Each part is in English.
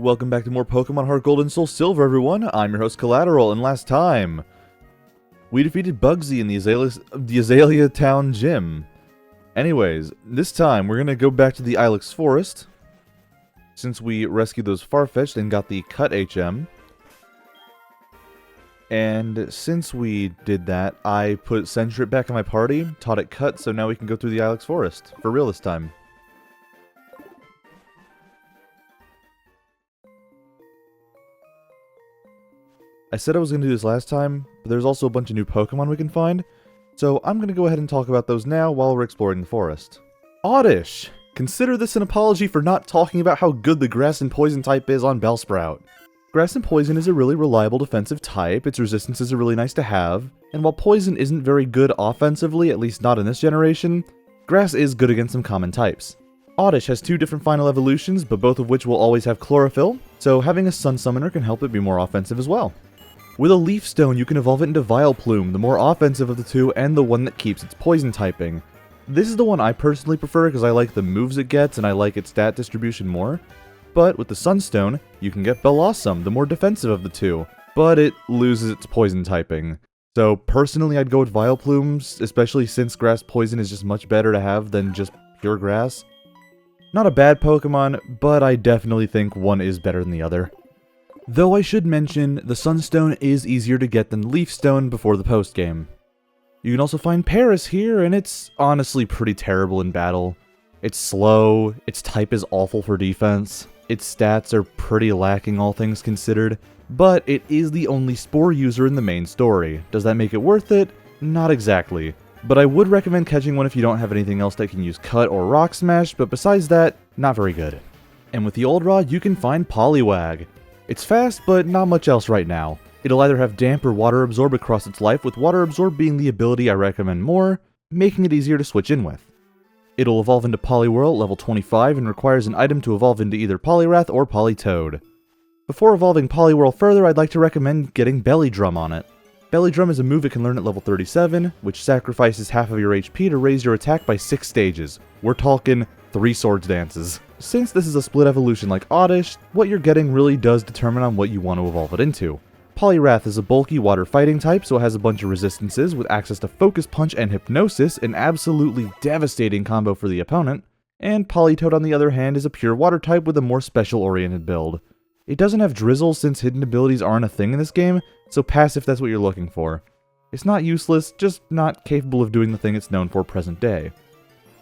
Welcome back to more Pokemon HeartGold and SoulSilver, everyone. I'm your host, Collateral, and last time, we defeated Bugsy in the Azalea Town Gym. Anyways, this time, we're gonna go back to the Ilex Forest, since we rescued those Farfetch'd and got the Cut HM. And since we did that, I put Sentret back in my party, taught it Cut, so now we can go through the Ilex Forest, for real this time. I said I was going to do this last time, but there's also a bunch of new Pokemon we can find, so I'm going to go ahead and talk about those now while we're exploring the forest. Oddish! Consider this an apology for not talking about how good the Grass and Poison type is on Bellsprout. Grass and Poison is a really reliable defensive type, its resistances are really nice to have, and while Poison isn't very good offensively, at least not in this generation, Grass is good against some common types. Oddish has two different final evolutions, but both of which will always have Chlorophyll, so having a Sun Summoner can help it be more offensive as well. With a Leaf Stone, you can evolve it into Vileplume, the more offensive of the two and the one that keeps its poison typing. This is the one I personally prefer because I like the moves it gets and I like its stat distribution more. But with the Sunstone, you can get Bellossom, the more defensive of the two, but it loses its poison typing. So personally I'd go with Vileplume, especially since Grass Poison is just much better to have than just pure Grass. Not a bad Pokemon, but I definitely think one is better than the other. Though I should mention, the Sunstone is easier to get than Leaf Stone before the post-game. You can also find Paris here, and it's honestly pretty terrible in battle. It's slow, its type is awful for defense, its stats are pretty lacking all things considered, but it is the only Spore user in the main story. Does that make it worth it? Not exactly. But I would recommend catching one if you don't have anything else that can use Cut or Rock Smash, but besides that, not very good. And with the Old Rod, you can find Poliwag. It's fast, but not much else right now. It'll either have Damp or Water Absorb across its life, with Water Absorb being the ability I recommend more, making it easier to switch in with. It'll evolve into Poliwhirl at level 25 and requires an item to evolve into either Poliwrath or Politoed. Before evolving Poliwhirl further, I'd like to recommend getting Belly Drum on it. Belly Drum is a move it can learn at level 37, which sacrifices half of your HP to raise your attack by 6 stages. We're talking 3 Swords Dances. Since this is a split evolution like Oddish, what you're getting really does determine on what you want to evolve it into. Poliwrath is a bulky water fighting type, so it has a bunch of resistances with access to Focus Punch and Hypnosis, an absolutely devastating combo for the opponent. And Politoed on the other hand is a pure water type with a more special oriented build. It doesn't have Drizzle since hidden abilities aren't a thing in this game, so pass if that's what you're looking for. It's not useless, just not capable of doing the thing it's known for present day.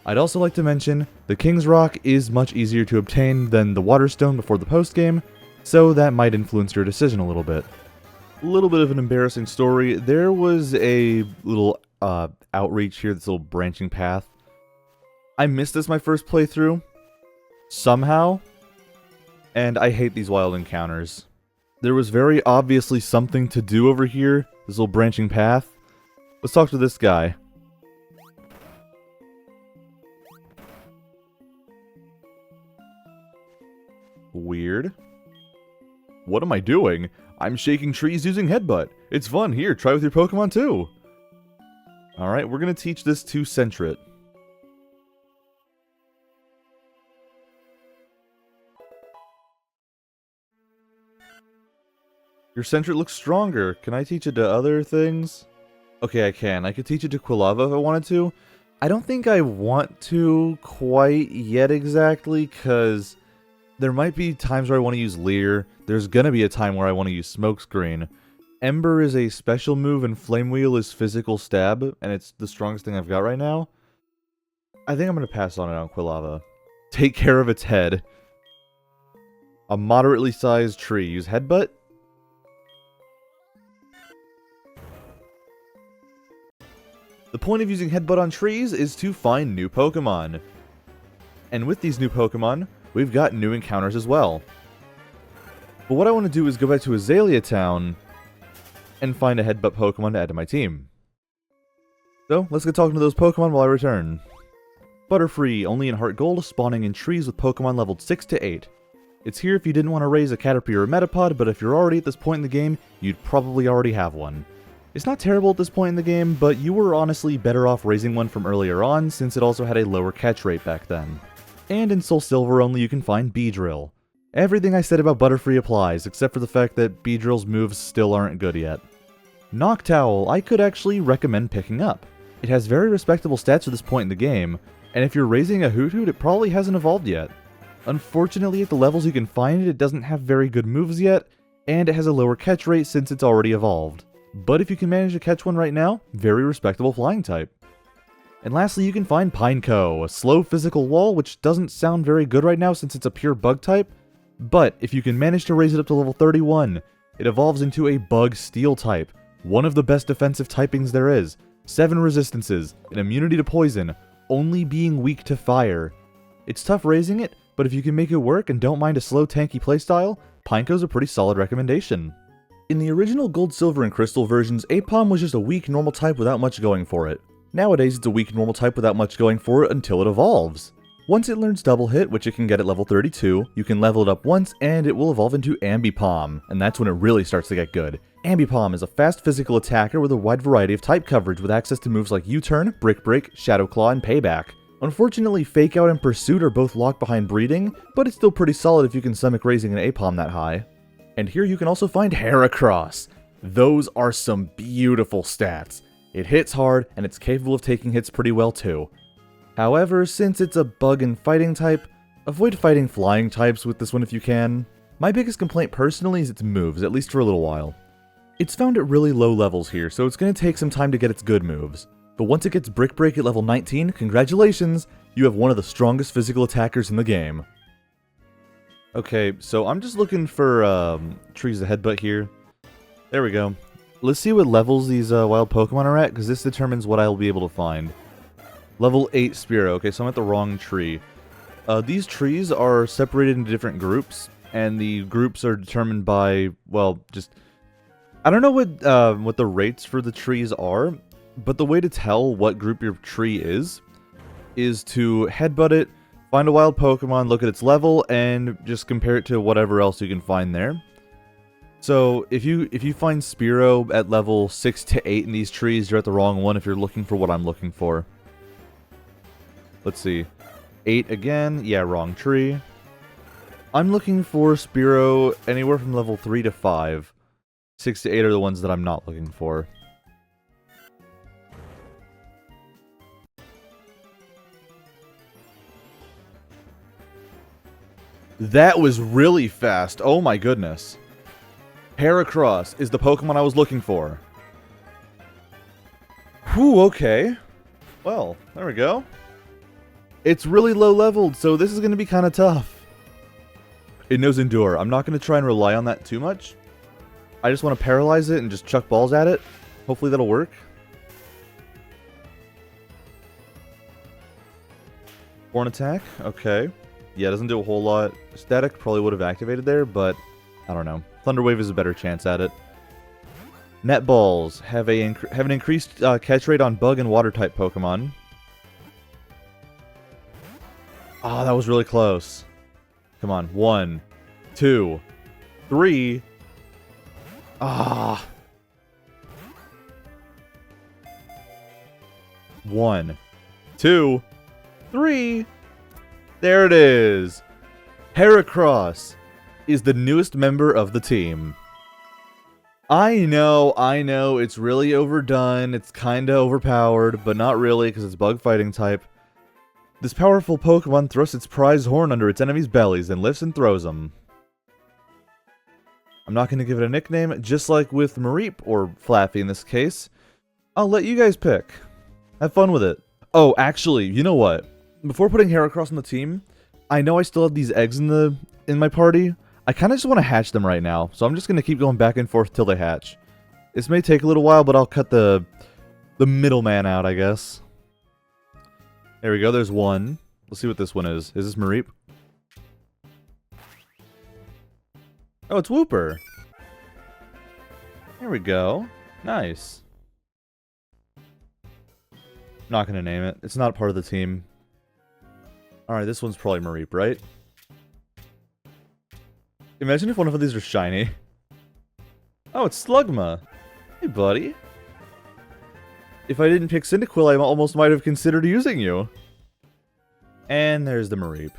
I'd also like to mention, the King's Rock is much easier to obtain than the Water Stone before the post-game, so that might influence your decision a little bit. A little bit of an embarrassing story, there was a little outreach here, this little branching path. I missed this my first playthrough, somehow, and I hate these wild encounters. There was very obviously something to do over here, this little branching path. Let's talk to this guy. Weird. What am I doing? I'm shaking trees using Headbutt. It's fun. Here, try with your Pokemon too. Alright, we're gonna teach this to Sentret. Your Sentret looks stronger. Can I teach it to other things? Okay, I can. I could teach it to Quilava if I wanted to. I don't think I want to quite yet exactly, because there might be times where I want to use Leer. There's gonna be a time where I want to use Smokescreen. Ember is a special move and Flame Wheel is physical stab, and it's the strongest thing I've got right now. I think I'm gonna pass on it on Quilava. Take care of its head. A moderately sized tree. Use Headbutt. The point of using Headbutt on trees is to find new Pokemon. And with these new Pokemon, we've got new encounters as well. But what I want to do is go back to Azalea Town and find a Headbutt Pokemon to add to my team. So, let's get talking to those Pokemon while I return. Butterfree, only in HeartGold, spawning in trees with Pokemon leveled 6 to 8. It's here if you didn't want to raise a Caterpie or a Metapod, but if you're already at this point in the game, you'd probably already have one. It's not terrible at this point in the game, but you were honestly better off raising one from earlier on, since it also had a lower catch rate back then. And in SoulSilver only you can find Beedrill. Everything I said about Butterfree applies, except for the fact that Beedrill's moves still aren't good yet. Noctowl, I could actually recommend picking up. It has very respectable stats at this point in the game, and if you're raising a Hoothoot, it probably hasn't evolved yet. Unfortunately, at the levels you can find it, it doesn't have very good moves yet, and it has a lower catch rate since it's already evolved. But if you can manage to catch one right now, very respectable flying type. And lastly, you can find Pineco, a slow physical wall, which doesn't sound very good right now since it's a pure bug type, but if you can manage to raise it up to level 31, it evolves into a bug steel type, one of the best defensive typings there is, 7 resistances, an immunity to poison, only being weak to fire. It's tough raising it, but if you can make it work and don't mind a slow tanky playstyle, Pineco's a pretty solid recommendation. In the original Gold, Silver, and Crystal versions, Aipom was just a weak normal type without much going for it. Nowadays it's a weak normal type without much going for it until it evolves. Once it learns Double Hit, which it can get at level 32, you can level it up once and it will evolve into Ambipom, and that's when it really starts to get good. Ambipom is a fast physical attacker with a wide variety of type coverage with access to moves like U-Turn, Brick Break, Shadow Claw, and Payback. Unfortunately, Fake Out and Pursuit are both locked behind breeding, but it's still pretty solid if you can stomach raising an Aipom that high. And here you can also find Heracross. Those are some beautiful stats. It hits hard, and it's capable of taking hits pretty well too. However, since it's a bug and fighting type, avoid fighting flying types with this one if you can. My biggest complaint personally is its moves, at least for a little while. It's found at really low levels here, so it's going to take some time to get its good moves. But once it gets Brick Break at level 19, congratulations, you have one of the strongest physical attackers in the game. Okay, so I'm just looking for trees to headbutt here. There we go. Let's see what levels these wild Pokemon are at, because this determines what I'll be able to find. Level 8 Spearow. Okay, so I'm at the wrong tree. These trees are separated into different groups, and the groups are determined by, well, just... I don't know what the rates for the trees are, but the way to tell what group your tree is to headbutt it, find a wild Pokemon, look at its level, and just compare it to whatever else you can find there. So, if you find Spearow at level 6 to 8 in these trees, you're at the wrong one if you're looking for what I'm looking for. Let's see. 8 again. Yeah, wrong tree. I'm looking for Spearow anywhere from level 3 to 5. 6 to 8 are the ones that I'm not looking for. That was really fast. Oh my goodness. Heracross is the Pokemon I was looking for. Whew, okay. Well, there we go. It's really low leveled, so this is going to be kind of tough. It knows Endure. I'm not going to try and rely on that too much. I just want to paralyze it and just chuck balls at it. Hopefully that'll work. Horn attack, okay. Yeah, it doesn't do a whole lot. Static probably would have activated there, but I don't know. Thunder Wave is a better chance at it. Net Balls have an increased catch rate on bug and water type Pokemon. Oh, that was really close. Come on. 1, 2, 3. Ah. 1, 2, 3. There it is. Heracross is the newest member of the team. I know, it's really overdone. It's kinda overpowered, but not really because it's bug fighting type. This powerful Pokemon thrusts its prize horn under its enemies' bellies and lifts and throws them. I'm not going to give it a nickname, just like with Mareep, or Flappy in this case. I'll let you guys pick. Have fun with it. Oh, actually, you know what? Before putting Heracross on the team, I know I still have these eggs in my party. I kind of just want to hatch them right now, so I'm just going to keep going back and forth till they hatch. This may take a little while, but I'll cut the middleman out, I guess. There we go, there's one. Let's see what this one is. Is this Mareep? Oh, it's Wooper. There we go. Nice. Not gonna name it. It's not part of the team. Alright, this one's probably Mareep, right? Imagine if one of these are shiny. Oh, it's Slugma. Hey, buddy. If I didn't pick Cyndaquil, I almost might have considered using you. And there's the Mareep.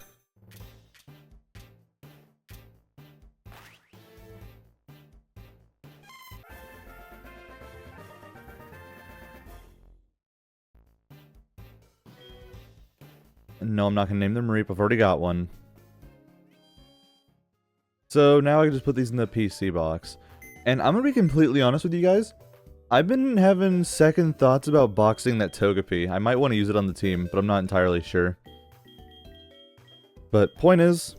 No, I'm not going to name them Reap. I've already got one. So now I can just put these in the PC box. And I'm going to be completely honest with you guys. I've been having second thoughts about boxing that Togepi. I might want to use it on the team, but I'm not entirely sure. But point is,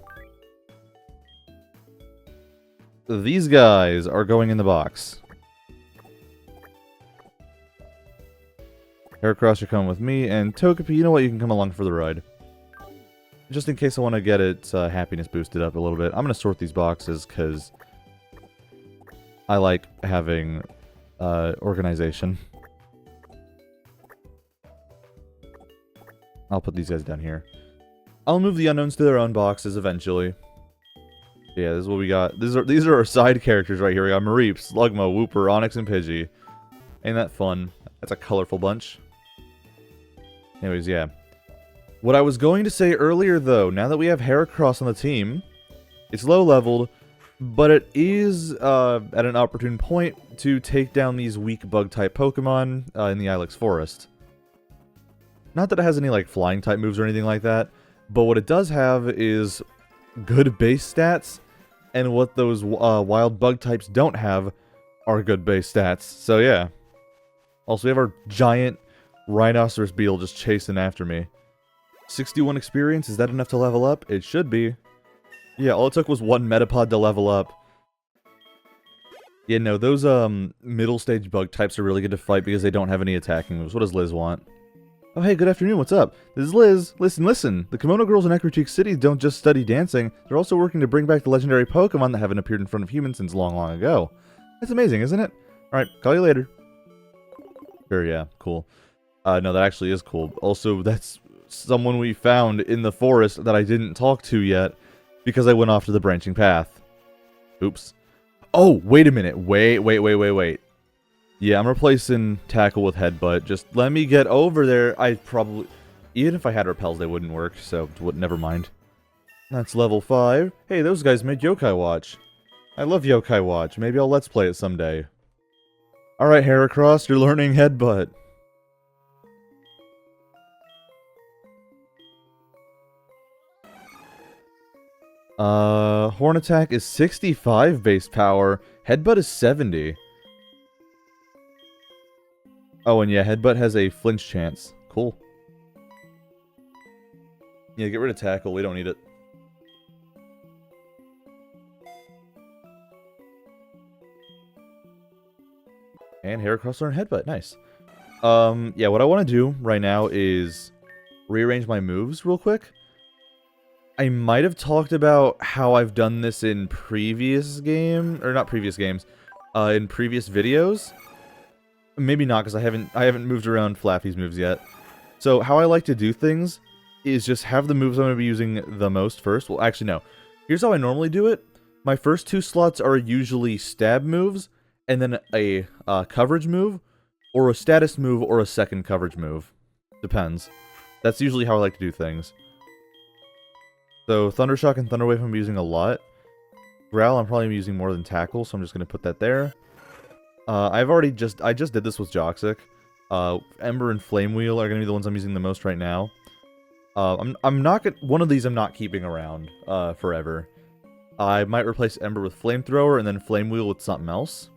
these guys are going in the box. Heracross, you're coming with me, and Togepi, you know what, you can come along for the ride. Just in case I want to get its happiness boosted up a little bit, I'm going to sort these boxes, because I like having organization. I'll put these guys down here. I'll move the unknowns to their own boxes eventually. Yeah, this is what we got. These are our side characters right here. We got Mareep, Slugma, Wooper, Onyx, and Pidgey. Ain't that fun? That's a colorful bunch. Anyways, yeah. What I was going to say earlier, though, now that we have Heracross on the team, it's low-leveled, but it is at an opportune point to take down these weak bug-type Pokemon in the Ilex Forest. Not that it has any like flying-type moves or anything like that, but what it does have is good base stats, and what those wild bug types don't have are good base stats. So yeah. Also, we have our giant rhinoceros beetle just chasing after me. 61 experience, is that enough to level up? It should be. Yeah, all it took was one Metapod to level up. Yeah, no, those middle stage bug types are really good to fight because they don't have any attacking moves. What does Liz want? Oh hey, good afternoon, what's up? This is Liz. Listen. The Kimono Girls in Echo Cheek City don't just study dancing, they're also working to bring back the legendary Pokemon that haven't appeared in front of humans since long, long ago. That's amazing, isn't it? Alright, call you later. Sure, yeah, cool. No, that actually is cool. Also, that's someone we found in the forest that I didn't talk to yet, because I went off to the branching path. Oops. Oh, wait a minute. Wait. Yeah, I'm replacing Tackle with Headbutt. Just let me get over there. I probably... Even if I had Repels, they wouldn't work, so never mind. That's level 5. Hey, those guys made Yokai Watch. I love Yokai Watch. Maybe I'll Let's Play it someday. Alright, Heracross, you're learning Headbutt. Horn Attack is 65 base power. Headbutt is 70. Oh, and yeah, Headbutt has a flinch chance. Cool. Yeah, get rid of Tackle. We don't need it. And Heracross learned Headbutt. Nice. Yeah, what I want to do right now is rearrange my moves real quick. I might have talked about how I've done this in previous games, or not previous games, in previous videos. Maybe not, because I haven't moved around Flappy's moves yet. So how I like to do things is just have the moves I'm going to be using the most first. Well, actually, no. Here's how I normally do it. My first 2 slots are usually stab moves, and then a coverage move, or a status move, or a second coverage move. Depends. That's usually how I like to do things. So, Thundershock and Thunder Wave I'm using a lot. Growl I'm probably using more than Tackle, so I'm just going to put that there. I just did this with Joxic. Ember and Flame Wheel are going to be the ones I'm using the most right now. I'm not gonna, one of these I'm not keeping around forever. I might replace Ember with Flamethrower and then Flame Wheel with something else.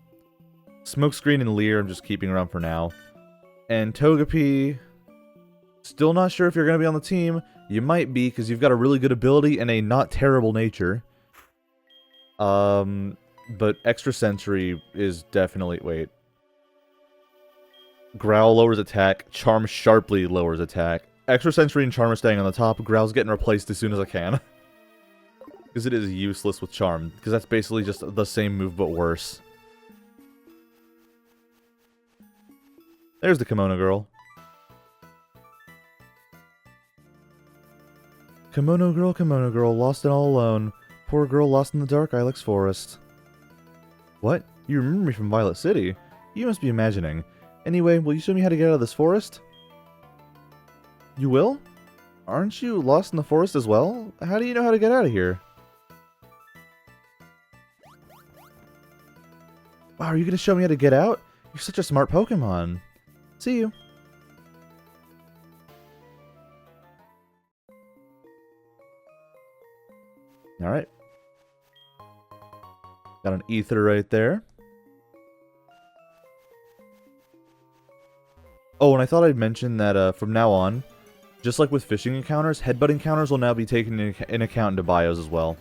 Smokescreen and Leer I'm just keeping around for now. And Togepi, still not sure if you're going to be on the team. You might be, because you've got a really good ability and a not terrible nature. But Extra Sensory is definitely... Wait. Growl lowers attack. Charm sharply lowers attack. Extra Sensory and Charm are staying on the top. Growl's getting replaced as soon as I can. Because it is useless with Charm. Because that's basically just the same move, but worse. There's the Kimono Girl. Kimono girl, lost and all alone. Poor girl lost in the dark Ilex Forest. What? You remember me from Violet City? You must be imagining. Anyway, will you show me how to get out of this forest? You will? Aren't you lost in the forest as well? How do you know how to get out of here? Wow, are you going to show me how to get out? You're such a smart Pokemon. See you. Alright. Got an ether right there. Oh, and I thought I'd mention that from now on, just like with fishing encounters, headbutt encounters will now be taken in account into bios as well.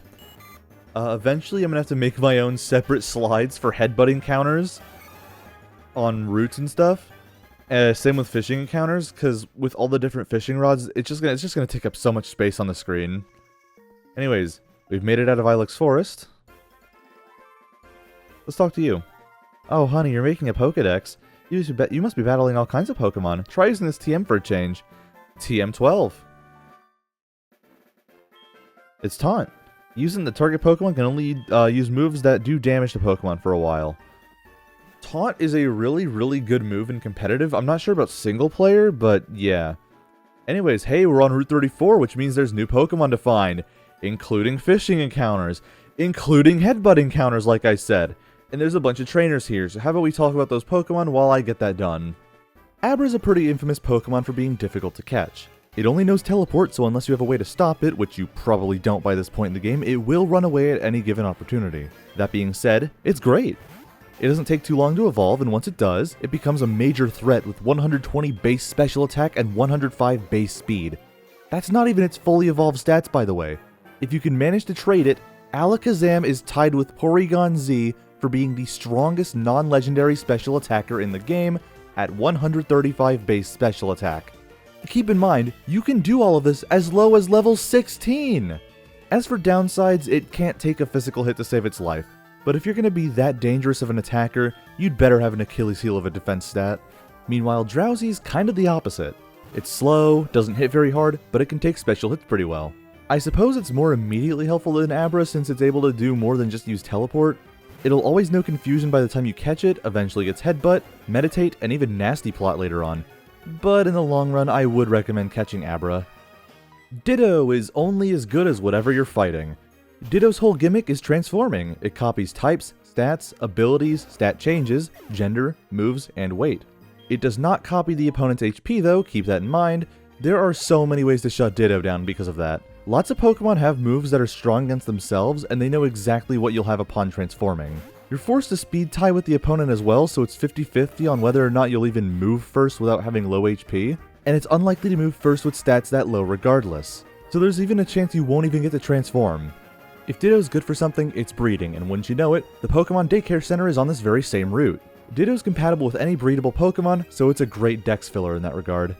Eventually, I'm going to have to make my own separate slides for headbutt encounters on routes and stuff. Same with fishing encounters, because with all the different fishing rods, it's just gonna take up so much space on the screen. Anyways, we've made it out of Ilex Forest. Let's talk to you. Oh, honey, you're making a Pokedex. You must be battling all kinds of Pokemon. Try using this TM for a change. TM12. It's Taunt. Using the target Pokemon can only use moves that do damage to Pokemon for a while. Taunt is a really, really good move in competitive. I'm not sure about single player, but yeah. Anyways, hey, we're on Route 34, which means there's new Pokemon to find, including fishing encounters, including headbutt encounters, like I said. And there's a bunch of trainers here, so how about we talk about those Pokemon while I get that done. Abra's a pretty infamous Pokemon for being difficult to catch. It only knows teleport, so unless you have a way to stop it, which you probably don't by this point in the game, it will run away at any given opportunity. That being said, it's great. It doesn't take too long to evolve, and once it does, it becomes a major threat with 120 base special attack and 105 base speed. That's not even its fully evolved stats, by the way. If you can manage to trade it, Alakazam is tied with Porygon Z for being the strongest non-legendary special attacker in the game at 135 base special attack. Keep in mind, you can do all of this as low as level 16! As for downsides, it can't take a physical hit to save its life. But if you're going to be that dangerous of an attacker, you'd better have an Achilles heel of a defense stat. Meanwhile, Drowsy's kind of the opposite. It's slow, doesn't hit very hard, but it can take special hits pretty well. I suppose it's more immediately helpful than Abra since it's able to do more than just use teleport. It'll always know confusion by the time you catch it, eventually gets headbutt, meditate, and even nasty plot later on. But in the long run, I would recommend catching Abra. Ditto is only as good as whatever you're fighting. Ditto's whole gimmick is transforming. It copies types, stats, abilities, stat changes, gender, moves, and weight. It does not copy the opponent's HP though, keep that in mind. There are so many ways to shut Ditto down because of that. Lots of Pokemon have moves that are strong against themselves, and they know exactly what you'll have upon transforming. You're forced to speed tie with the opponent as well, so it's 50-50 on whether or not you'll even move first without having low HP, and it's unlikely to move first with stats that low regardless. So there's even a chance you won't even get to transform. If Ditto's good for something, it's breeding, and wouldn't you know it, the Pokemon Daycare Center is on this very same route. Ditto's compatible with any breedable Pokemon, so it's a great dex filler in that regard.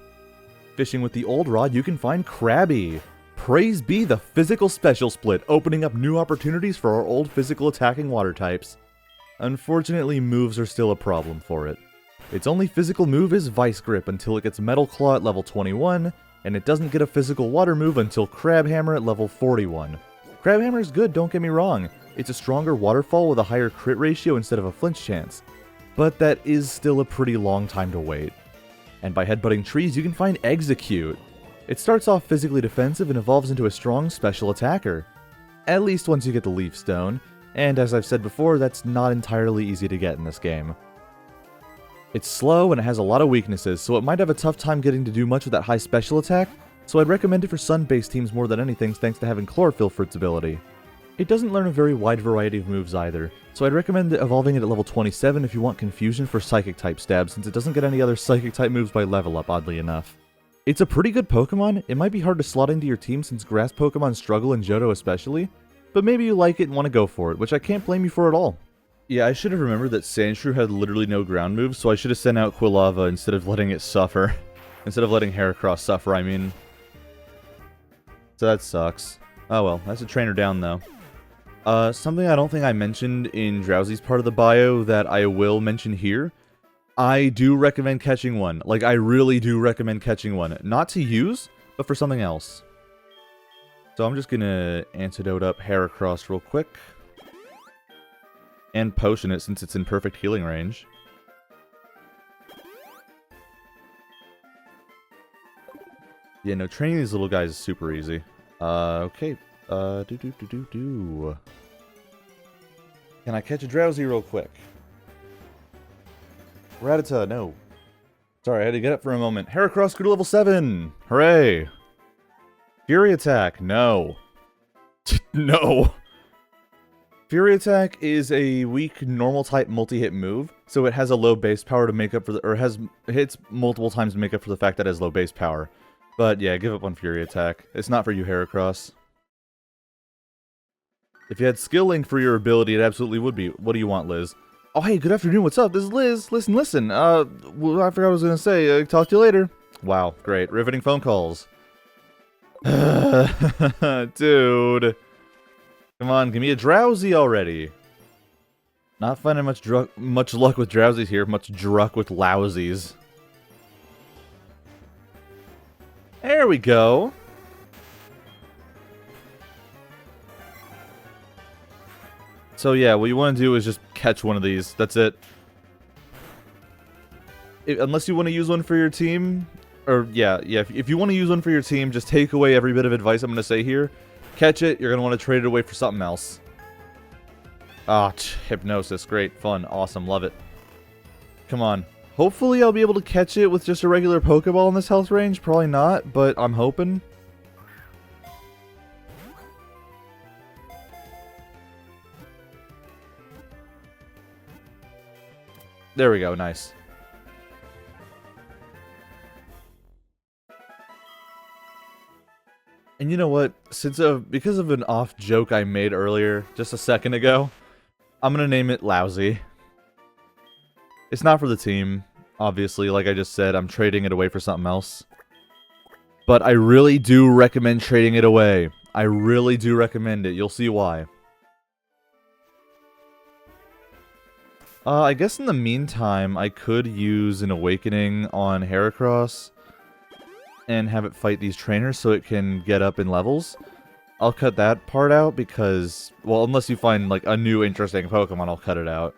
Fishing with the old rod, you can find Krabby. Praise be the physical special split, opening up new opportunities for our old physical attacking water types. Unfortunately, moves are still a problem for it. Its only physical move is Vice Grip until it gets Metal Claw at level 21, and it doesn't get a physical water move until Crab Hammer at level 41. Crab Hammer is good, don't get me wrong. It's a stronger waterfall with a higher crit ratio instead of a flinch chance. But that is still a pretty long time to wait. And by headbutting trees, you can find Execute. It starts off physically defensive and evolves into a strong special attacker. At least once you get the Leaf Stone, and as I've said before, that's not entirely easy to get in this game. It's slow and it has a lot of weaknesses, so it might have a tough time getting to do much with that high special attack, so I'd recommend it for sun-based teams more than anything thanks to having Chlorophyll for its ability. It doesn't learn a very wide variety of moves either, so I'd recommend evolving it at level 27 if you want confusion for Psychic-type stabs, since it doesn't get any other Psychic-type moves by level up, oddly enough. It's a pretty good Pokemon. It might be hard to slot into your team since grass Pokemon struggle in Johto especially, but maybe you like it and want to go for it, which I can't blame you for at all. Yeah, I should have remembered that Sandshrew had literally no ground moves, so I should have sent out Quilava instead of letting it suffer. Instead of letting Heracross suffer, I mean. So that sucks. Oh well, that's a trainer down though. Something I don't think I mentioned in Drowsy's part of the bio that I will mention here. I do recommend catching one. Like, I really do recommend catching one. Not to use, but for something else. So I'm just gonna antidote up Heracross real quick. And potion it since it's in perfect healing range. Yeah, no, training these little guys is super easy. Okay. Can I catch a Drowsy real quick? Rattata, no. Sorry, I had to get up for a moment. Heracross grew to level 7! Hooray! Fury Attack, no. No. Fury Attack is a weak normal type multi-hit move, so it has a low base power to make up for hits multiple times to make up for the fact that it has low base power. But yeah, give up on Fury Attack. It's not for you, Heracross. If you had Skill Link for your ability, it absolutely would be. What do you want, Liz? Oh, hey, good afternoon, what's up? This is Liz. Listen. Well, I forgot what I was gonna say. Talk to you later. Wow, great. Riveting phone calls. Dude. Come on, give me a Drowsy already. Not finding much luck with Drowsies here. Much druck with Lousies. There we go. So yeah, what you want to do is just catch one of these. That's it. Unless you want to use one for your team, or yeah. If you want to use one for your team, just take away every bit of advice I'm going to say here. Catch it, you're going to want to trade it away for something else. Ah, Hypnosis. Great, fun, awesome, love it. Come on. Hopefully I'll be able to catch it with just a regular Pokeball in this health range. Probably not, but I'm hoping. There we go, nice. And you know what? Because of an off joke I made earlier, just a second ago, I'm gonna name it Lousy. It's not for the team, obviously. Like I just said, I'm trading it away for something else. But I really do recommend trading it away. I really do recommend it. You'll see why. I guess in the meantime, I could use an Awakening on Heracross and have it fight these trainers so it can get up in levels. I'll cut that part out because, well, unless you find like a new interesting Pokemon, I'll cut it out.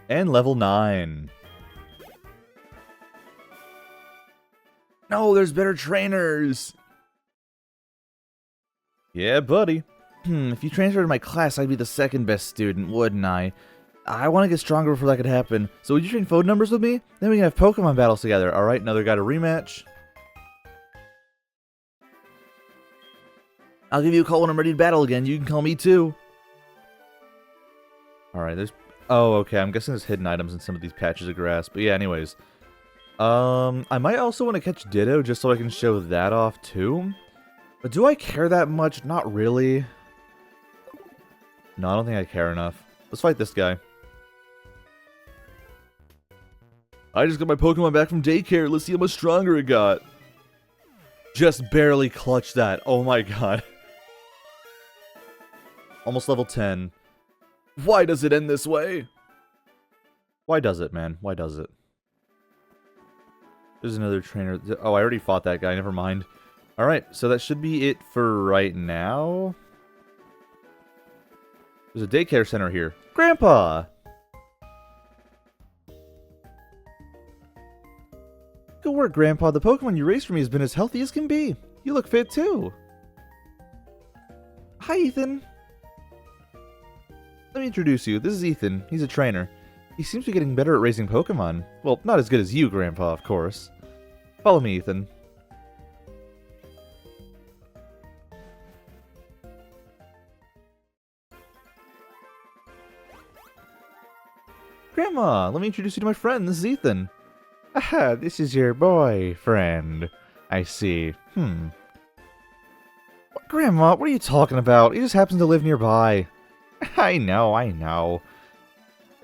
And level 9. No, there's better trainers! Yeah, buddy. If you transferred to my class, I'd be the second best student, wouldn't I? I want to get stronger before that could happen. So would you trade phone numbers with me? Then we can have Pokemon battles together. Alright, another guy to rematch. I'll give you a call when I'm ready to battle again. You can call me too. Alright, there's... Oh, okay, I'm guessing there's hidden items in some of these patches of grass. But yeah, anyways. I might also want to catch Ditto just so I can show that off too. But do I care that much? Not really. No, I don't think I care enough. Let's fight this guy. I just got my Pokemon back from daycare. Let's see how much stronger it got. Just barely clutched that. Oh my god. Almost level 10. Why does it end this way? Why does it, man? Why does it? There's another trainer. Oh, I already fought that guy. Never mind. Alright, so that should be it for right now. There's a daycare center here. Grandpa! Good work, Grandpa. The Pokemon you raised for me has been as healthy as can be. You look fit, too. Hi, Ethan. Let me introduce you. This is Ethan. He's a trainer. He seems to be getting better at raising Pokemon. Well, not as good as you, Grandpa, of course. Follow me, Ethan. Grandma, let me introduce you to my friend. This is Ethan. Aha, this is your boyfriend. I see. Grandma, what are you talking about? He just happens to live nearby. I know.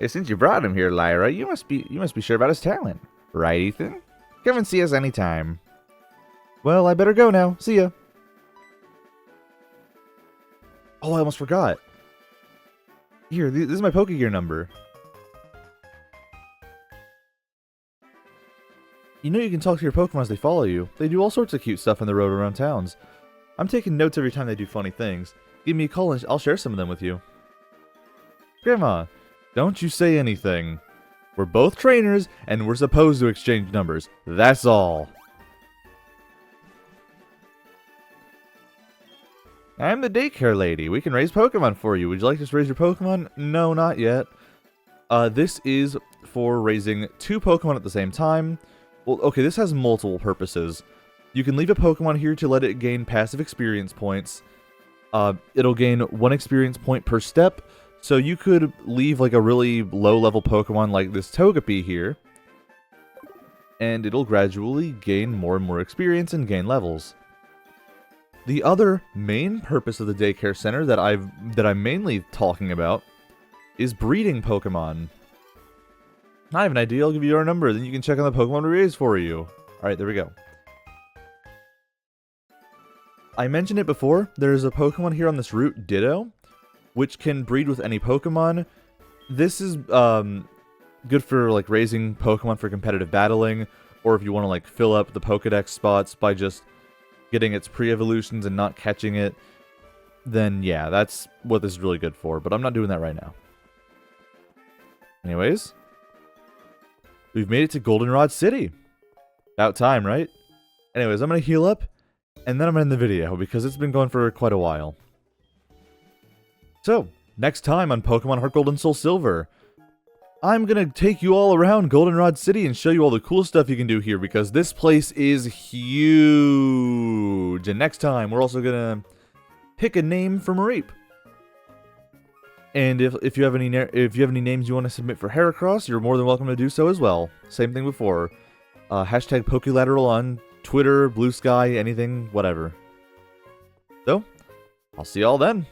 Since you brought him here, Lyra, you must be sure about his talent. Right, Ethan? Come and see us anytime. Well, I better go now. See ya. Oh, I almost forgot. Here, this is my Pokegear number. You know you can talk to your Pokemon as they follow you. They do all sorts of cute stuff on the road around towns. I'm taking notes every time they do funny things. Give me a call and I'll share some of them with you. Grandma, don't you say anything. We're both trainers, and we're supposed to exchange numbers. That's all. I'm the daycare lady. We can raise Pokemon for you. Would you like to raise your Pokemon? No, not yet. This is for raising 2 Pokemon at the same time. Well, okay, this has multiple purposes. You can leave a Pokemon here to let it gain passive experience points. It'll gain 1 experience point per step, so you could leave like a really low-level Pokemon like this Togepi here, and it'll gradually gain more and more experience and gain levels. The other main purpose of the daycare center that I'm mainly talking about is breeding Pokemon. I have an idea, I'll give you our number, then you can check on the Pokemon we raised for you. Alright, there we go. I mentioned it before, there's a Pokemon here on this route, Ditto, which can breed with any Pokemon. This is good for like raising Pokemon for competitive battling, or if you want to like fill up the Pokedex spots by just getting its pre-evolutions and not catching it, then yeah, that's what this is really good for, but I'm not doing that right now. Anyways, we've made it to Goldenrod City. About time, right? Anyways, I'm going to heal up, and then I'm going to end the video, because it's been going for quite a while. So, next time on Pokemon HeartGold and SoulSilver, I'm going to take you all around Goldenrod City and show you all the cool stuff you can do here, because this place is huge. And next time, we're also going to pick a name for Mareep. And if you have any names you want to submit for Heracross, you're more than welcome to do so as well. Same thing before. Hashtag Pokelateral on Twitter, BlueSky, anything, whatever. So, I'll see y'all then.